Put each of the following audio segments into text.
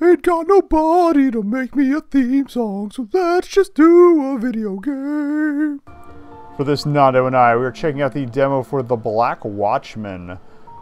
Ain't got nobody to make me a theme song, so let's just do a video game. For this nanDEMOnai, we are checking out the demo for the Black Watchmen.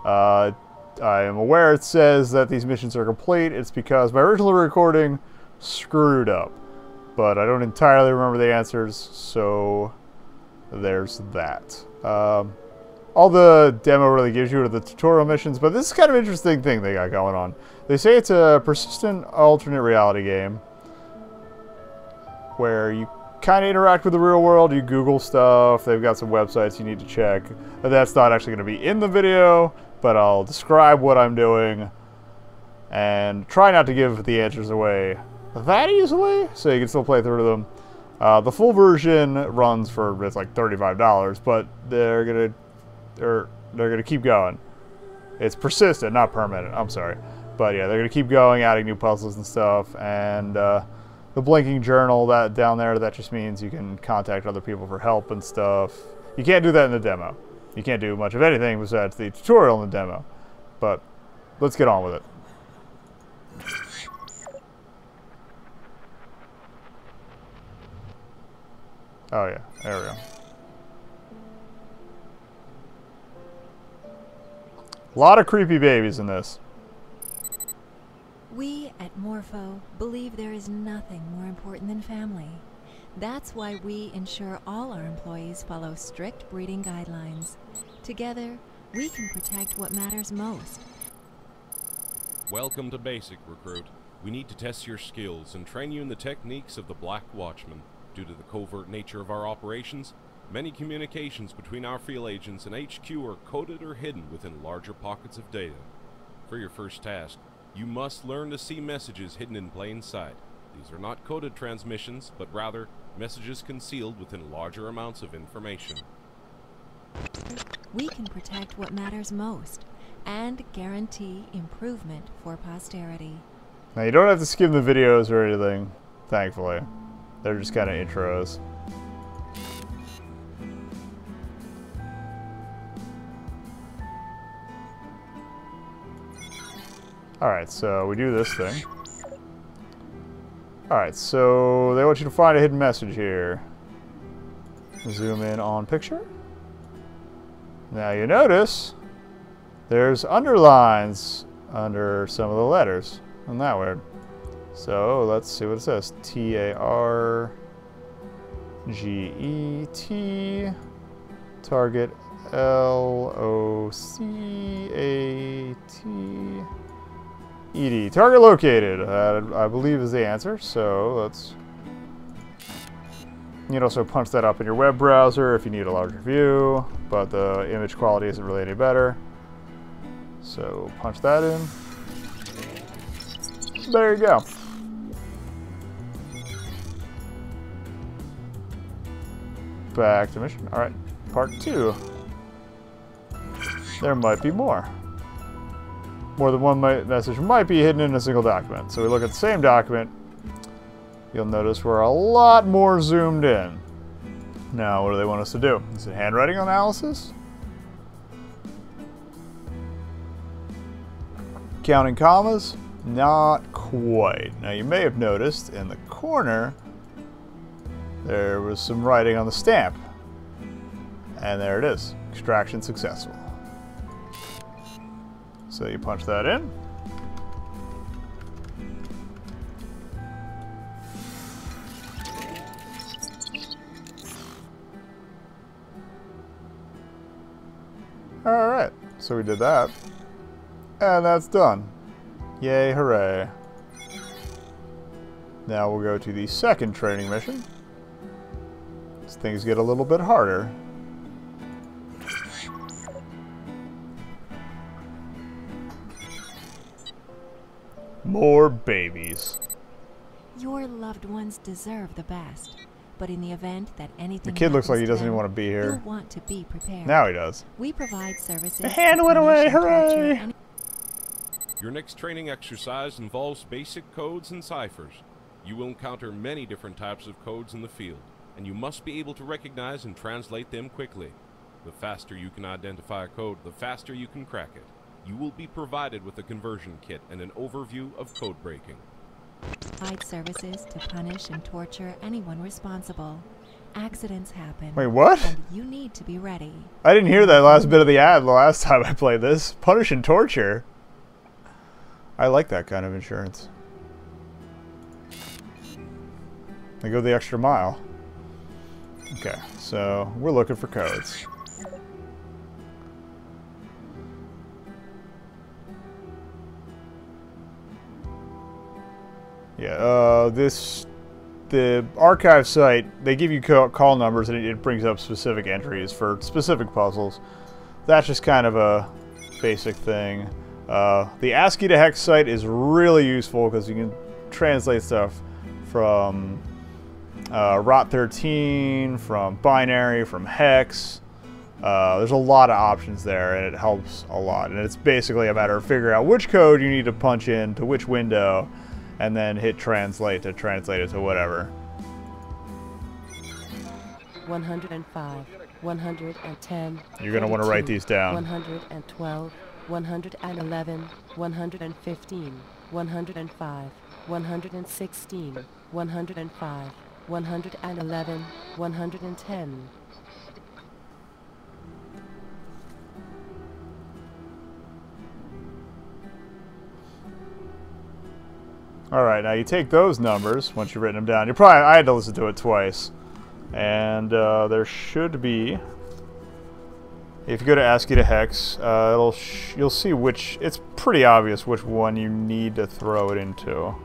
I am aware it says that these missions are complete. It's because my original recording screwed up. But I don't entirely remember the answers, so there's that. All the demo really gives you are the tutorial missions, but this is kind of an interesting thing they got going on. They say it's a persistent alternate reality game where you kind of interact with the real world. You Google stuff. They've got some websites you need to check. That's not actually going to be in the video, but I'll describe what I'm doing and try not to give the answers away that easily, so you can still play through them. The full version runs for, it's like $35, but they're gonna keep going. It's persistent, not permanent. I'm sorry, but yeah, they're gonna keep going, adding new puzzles and stuff. And the blinking journal that down there, that just means you can contact other people for help and stuff. You can't do that in the demo. You can't do much of anything besides the tutorial in the demo. But let's get on with it. Oh yeah, there we go. A lot of creepy babies in this. We at Morpho believe there is nothing more important than family. That's why we ensure all our employees follow strict breeding guidelines. Together, we can protect what matters most. Welcome to Basic, Recruit. We need to test your skills and train you in the techniques of the Black Watchmen. Due to the covert nature of our operations, many communications between our field agents and HQ are coded or hidden within larger pockets of data. For your first task, you must learn to see messages hidden in plain sight. These are not coded transmissions, but rather messages concealed within larger amounts of information. We can protect what matters most and guarantee improvement for posterity. Now you don't have to skim the videos or anything, thankfully. They're just kind of intros. Alright, so we do this thing. Alright, so they want you to find a hidden message here. Zoom in on picture. Now you notice there's underlines under some of the letters. Isn't that weird? So let's see what it says. T-A-R-G-E-T. Target L-O-C-A-T-E-D. Target located, I believe is the answer. So let's... You can also punch that up in your web browser if you need a larger view, but the image quality isn't really any better. So punch that in. There you go. Back to mission. Alright, part 2. There might be more. More than one message might be hidden in a single document. So we look at the same document. You'll notice we're a lot more zoomed in. Now, what do they want us to do? Is it handwriting analysis? Counting commas? Not quite. Now, you may have noticed in the corner there was some writing on the stamp. And there it is. Extraction successful. So you punch that in. Alright, so we did that. And that's done. Yay, hooray. Now we'll go to the second training mission. As things get a little bit harder. More babies. Your loved ones deserve the best, but in the event that anything The kid looks like he happens to doesn't even them, want to be here. you'll want to be prepared. Now he does. We provide services. The hand to went away, punish and torture hooray! any- Your next training exercise involves basic codes and ciphers. You will encounter many different types of codes in the field, and you must be able to recognize and translate them quickly. The faster you can identify a code, the faster you can crack it. you will be provided with a conversion kit and an overview of code breaking. Provide services to punish and torture anyone responsible. Accidents happen. Wait, what? And you need to be ready. I didn't hear that last bit of the ad the last time I played this. Punish and torture. I like that kind of insurance. They go the extra mile. Okay, so we're looking for codes. Yeah, the archive site, they give you call numbers and it brings up specific entries for specific puzzles. That's just kind of a basic thing. The ASCII to hex site is really useful because you can translate stuff from ROT13, from binary, from hex. There's a lot of options there and it helps a lot. And it's basically a matter of figuring out which code you need to punch in to which window and then hit translate to translate it to whatever. 105, 110. You're going to want to write these down. 112, 111, 115, 105, 116, 105, 111, 110. Alright, now you take those numbers, once you've written them down. I had to listen to it twice. And there should be, if you go to ASCII to hex, you'll see which, it's pretty obvious which one you need to throw it into.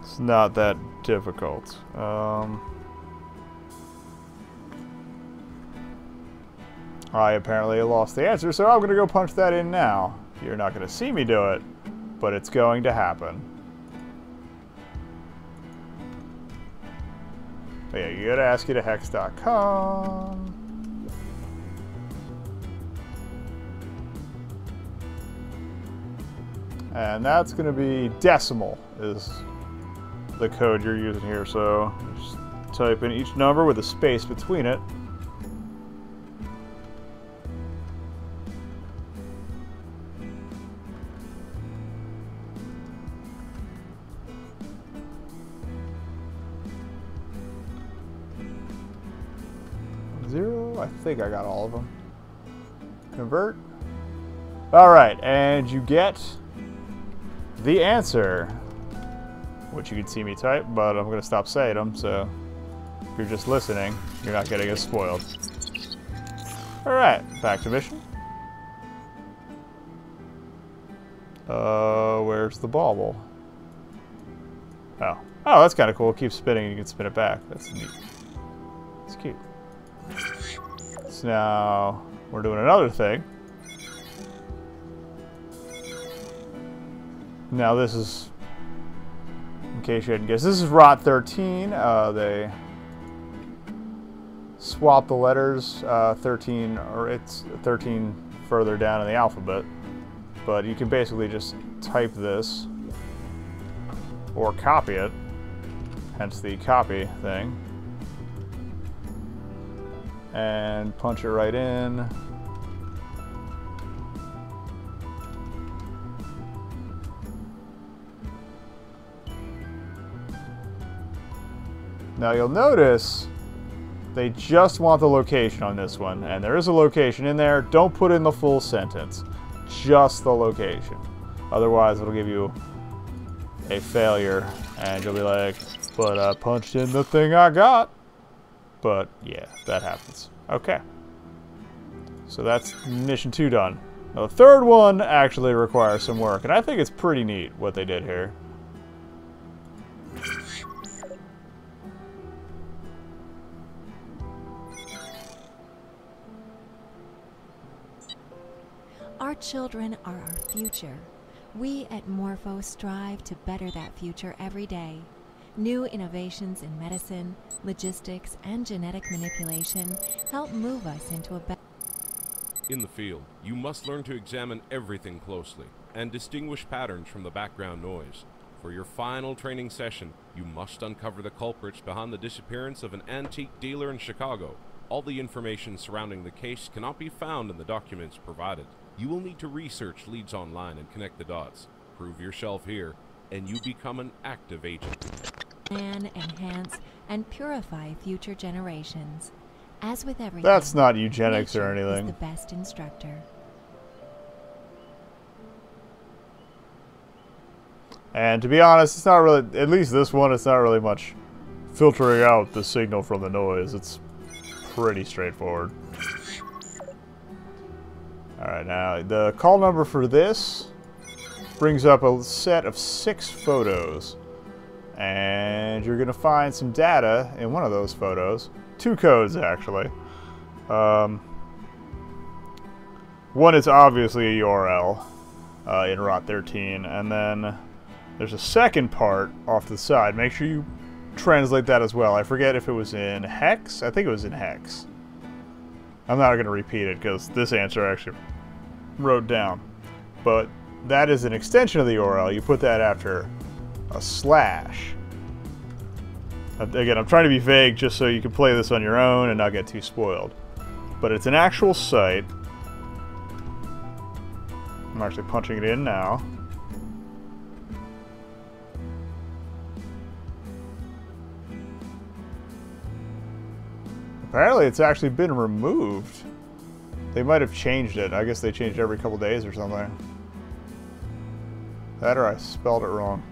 It's not that difficult. I apparently lost the answer, so I'm going to go punch that in now. You're not going to see me do it, but it's going to happen. But yeah, you go to ASCII2hex.com. And that's going to be decimal is the code you're using here. So just type in each number with a space between it. I think I got all of them. Convert. Alright, and you get the answer, which you can see me type, but I'm going to stop saying them, so if you're just listening, you're not getting as spoiled. Alright, back to mission. Where's the bauble? Oh, that's kind of cool. It keeps spinning and you can spin it back. That's neat. It's cute. So now we're doing another thing. Now this is, in case you hadn't guessed, this is ROT13. They swap the letters 13, or it's 13 further down in the alphabet. But you can basically just type this or copy it, hence the copy thing. And punch it right in. Now you'll notice they just want the location on this one, and there is a location in there. Don't put in the full sentence, just the location. Otherwise it'll give you a failure and you'll be like, but I punched in the thing I got. But yeah, that happens. Okay. So that's mission 2 done. Now the third one actually requires some work, and I think it's pretty neat what they did here. Our children are our future. We at Morpho strive to better that future every day. New innovations in medicine, logistics, and genetic manipulation help move us into a better... In the field, you must learn to examine everything closely and distinguish patterns from the background noise. For your final training session, you must uncover the culprits behind the disappearance of an antique dealer in Chicago. All the information surrounding the case cannot be found in the documents provided. You will need to research leads online and connect the dots. Prove yourself here, and you become an active agent. Plan, enhance, and purify future generations. As with everything, That's not eugenics or nature anything. is the best instructor. And to be honest, it's not really, at least this one, it's not really much filtering out the signal from the noise. It's pretty straightforward. Alright, now the call number for this brings up a set of 6 photos. And you're going to find some data in one of those photos. 2 codes, actually. One is obviously a URL in ROT 13, and then there's a second part off to the side. Make sure you translate that as well. I forget if it was in hex. I think it was in hex. I'm not going to repeat it because this answer I actually wrote down. But that is an extension of the URL. You put that after a slash. Again, I'm trying to be vague just so you can play this on your own and not get too spoiled. But it's an actual site. I'm actually punching it in now. Apparently it's actually been removed. They might have changed it. I guess they changed it every couple days or something. That or I spelled it wrong.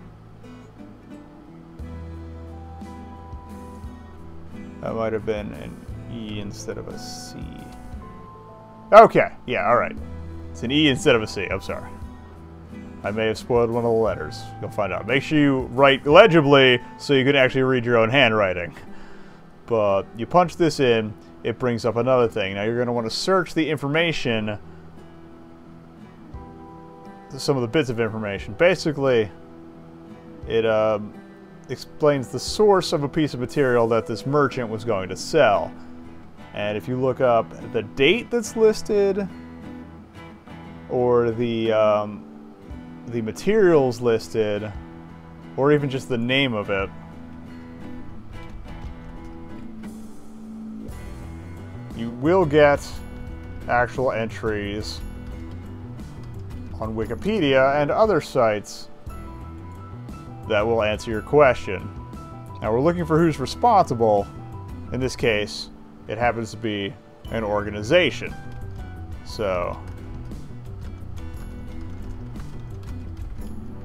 That might have been an E instead of a C. Okay, yeah, alright. It's an E instead of a C, I'm sorry. I may have spoiled one of the letters. You'll find out. Make sure you write legibly so you can actually read your own handwriting. But you punch this in, it brings up another thing. Now you're going to want to search the information, some of the bits of information. Basically, it explains the source of a piece of material that this merchant was going to sell. And if you look up the date that's listed, or the materials listed, or even just the name of it, you will get actual entries on Wikipedia and other sites that will answer your question. Now we're looking for who's responsible. In this case, it happens to be an organization. So,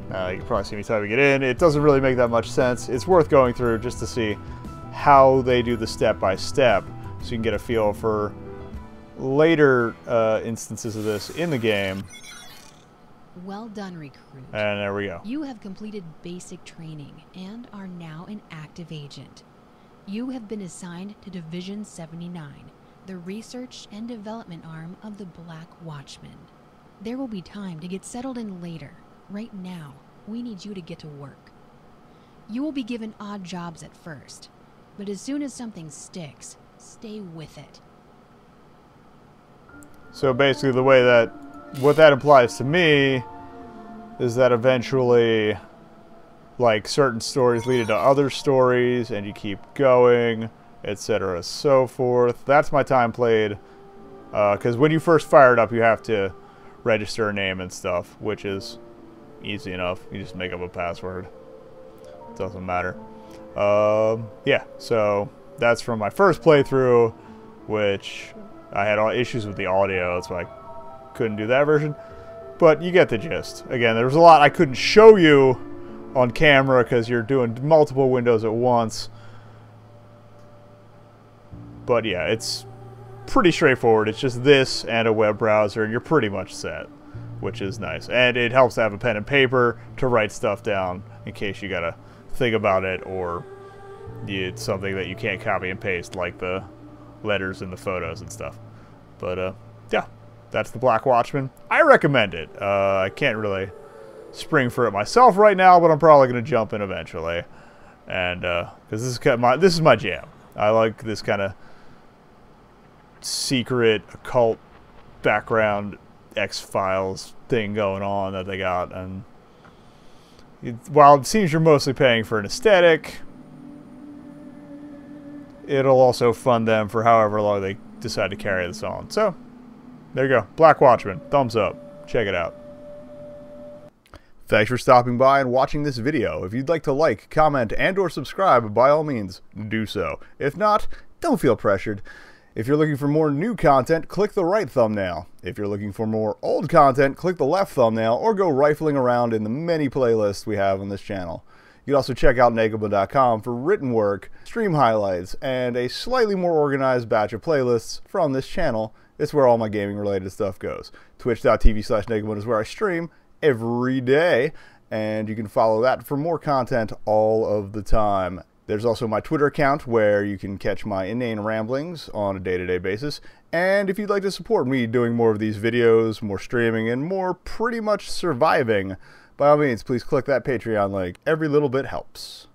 you can probably see me typing it in. It doesn't really make that much sense. It's worth going through just to see how they do the step-by-step, so you can get a feel for later instances of this in the game. Well done, recruit. And there we go. You have completed basic training and are now an active agent. You have been assigned to Division 79, the research and development arm of the Black Watchmen. There will be time to get settled in later. Right now, we need you to get to work. You will be given odd jobs at first, but as soon as something sticks, stay with it. So basically the way that, what that implies to me is that eventually, like, certain stories lead into other stories and you keep going, etc. so forth. That's my time played, because when you first fire it up you have to register a name and stuff, which is easy enough. You just make up a password. It doesn't matter. Yeah, so that's from my first playthrough, which I had all issues with the audio. That's why I couldn't do that version. But you get the gist. Again, there was a lot I couldn't show you on camera because you're doing multiple windows at once. But yeah, it's pretty straightforward. It's just this and a web browser, and you're pretty much set, which is nice. And it helps to have a pen and paper to write stuff down in case you gotta think about it, or it's something that you can't copy and paste, like the letters and the photos and stuff. But yeah, that's the Black Watchmen. I recommend it. I can't really spring for it myself right now, but I'm probably gonna jump in eventually, and because this is my jam. I like this kind of secret occult background X-Files thing going on that they got, and while it seems you're mostly paying for an aesthetic, it'll also fund them for however long they decide to carry this on. So There you go. Black Watchmen. Thumbs up. Check it out. Thanks for stopping by and watching this video. If you'd like to like, comment, and or subscribe, by all means, do so. If not, don't feel pressured. If you're looking for more new content, click the right thumbnail. If you're looking for more old content, click the left thumbnail or go rifling around in the many playlists we have on this channel. You can also check out nanDEMOnai.com for written work, stream highlights, and a slightly more organized batch of playlists from this channel. It's where all my gaming related stuff goes. Twitch.tv/nanDEMOnai is where I stream every day, and you can follow that for more content all of the time. There's also my Twitter account where you can catch my inane ramblings on a day-to-day basis. And if you'd like to support me doing more of these videos, more streaming, and more pretty much surviving, by all means, please click that Patreon link. Every little bit helps.